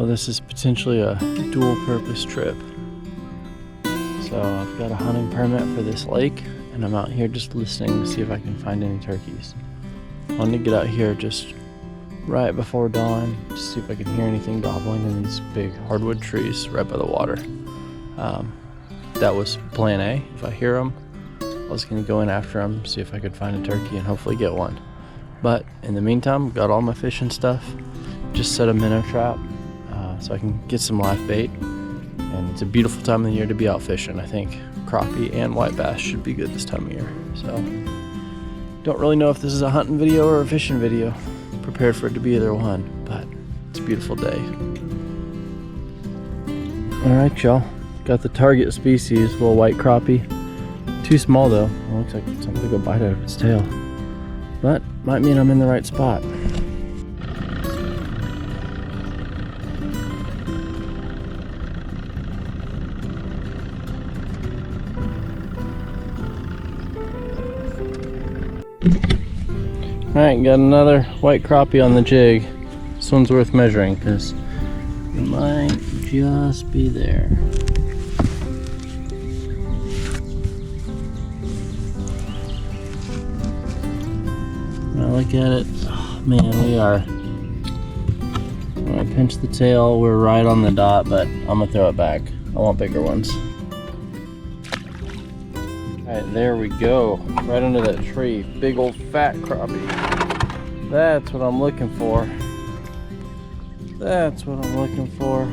Well, this is potentially a dual purpose trip. So I've got a hunting permit for this lake and I'm out here just listening to see if I can find any turkeys. I wanted to get out here just right before dawn to see if I can hear anything gobbling in these big hardwood trees right by the water. That was plan A. If I hear them, I was going to go in after them, see if I could find a turkey and hopefully get one. But in the meantime, got all my fishing stuff. Just set a minnow trap so I can get some live bait. And it's a beautiful time of the year to be out fishing. I think crappie and white bass should be good this time of year. So don't really know if this is a hunting video or a fishing video. Prepared for it to be either one, but it's a beautiful day. Alright y'all, got the target species, little white crappie. Too small though, it looks like something to go bite out of its tail. But might mean I'm in the right spot. Alright, got another white crappie on the jig. This one's worth measuring because it might just be there. When I look at it, oh man, we are. When I pinch the tail, we're right on the dot, but I'm gonna throw it back. I want bigger ones. Alright, there we go. Right under that tree. Big old fat crappie. That's what I'm looking for. That's what I'm looking for.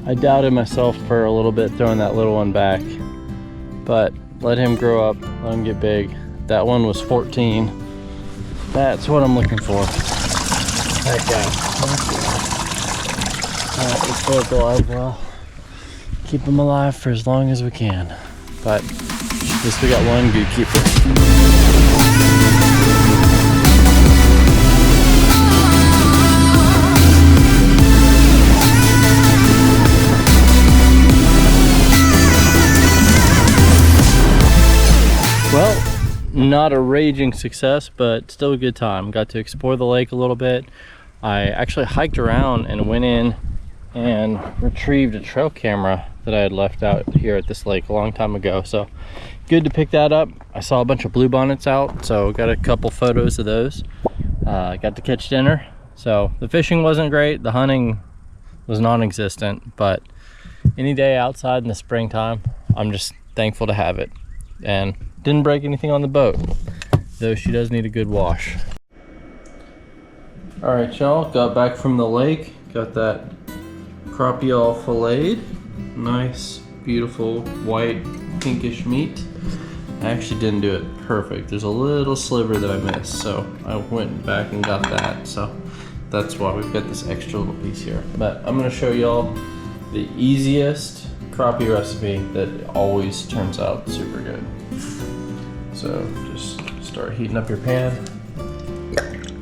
I doubted myself for a little bit throwing that little one back. But let him grow up, let him get big. That one was 14. That's what I'm looking for. Heck yeah. Alright, let's go with the live well. Keep him alive for as long as we can. But at least we got one good keeper. Well, not a raging success, but still a good time. Got to explore the lake a little bit. I actually hiked around and went in and retrieved a trail camera that I had left out here at this lake a long time ago. So good to pick that up. I saw a bunch of bluebonnets out, so got a couple photos of those. Got to catch dinner. So the fishing wasn't great, the hunting was non-existent, but any day outside in the springtime, I'm just thankful to have it. And didn't break anything on the boat, though she does need a good wash. All right, y'all, got back from the lake, got that crappie all filleted. Nice, beautiful, white, pinkish meat. I actually didn't do it perfect. There's a little sliver that I missed, so I went back and got that. So that's why we've got this extra little piece here. But I'm gonna show y'all the easiest crappie recipe that always turns out super good. So just start heating up your pan.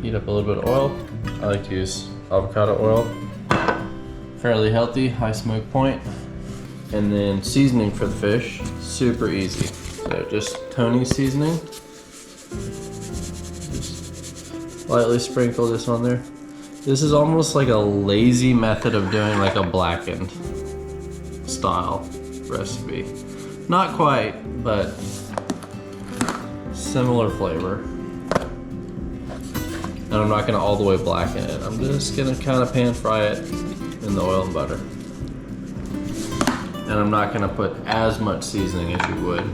Heat up a little bit of oil. I like to use avocado oil. Fairly healthy, high smoke point. And then seasoning for the fish, super easy. So just Tony's seasoning. Just lightly sprinkle this on there. This is almost like a lazy method of doing like a blackened style recipe. Not quite, but similar flavor. And I'm not gonna all the way blacken it. I'm just gonna kind of pan fry it in the oil and butter. And I'm not gonna put as much seasoning as you would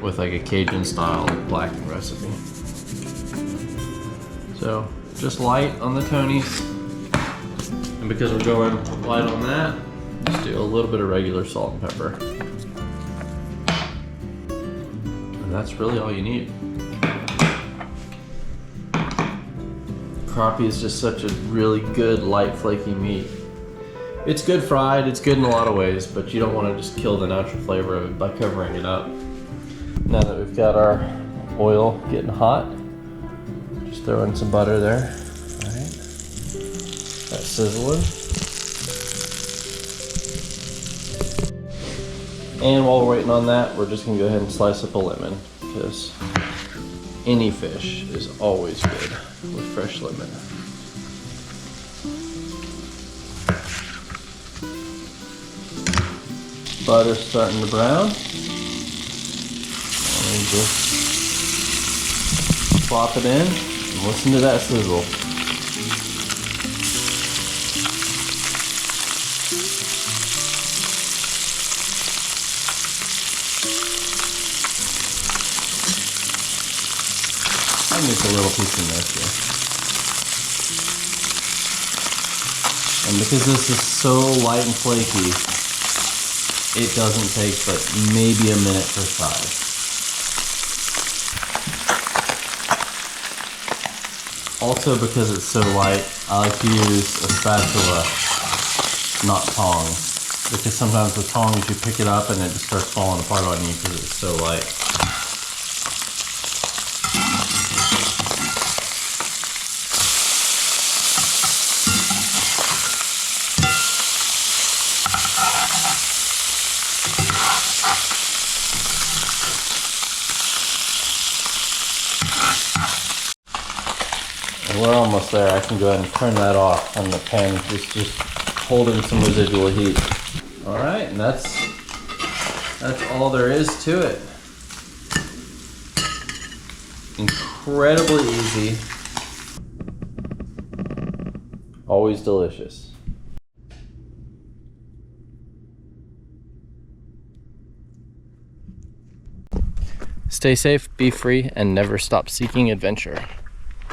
with like a Cajun style blackened recipe. So just light on the Tonys. And because we're going light on that, just do a little bit of regular salt and pepper. And that's really all you need. Crappie is just such a really good light flaky meat. It's good fried, it's good in a lot of ways, but you don't want to just kill the natural flavor of it by covering it up. Now that we've got our oil getting hot, just throw in some butter there. All right, that's sizzling. And while we're waiting on that, we're just gonna go ahead and slice up a lemon, because any fish is always good with fresh lemon. Butter's starting to brown. And just plop it in and listen to that sizzle. I can get a little piece in this here. And because this is so light and flaky, it doesn't take but maybe a minute per side. Also, because it's so light, I like to use a spatula, not tongs. Because sometimes with tongs you pick it up and it just starts falling apart on you because it's so light. We're almost there. I can go ahead and turn that off on the pan, just holding some residual heat. All right, and that's all there is to it. Incredibly easy. Always delicious. Stay safe, be free, and never stop seeking adventure.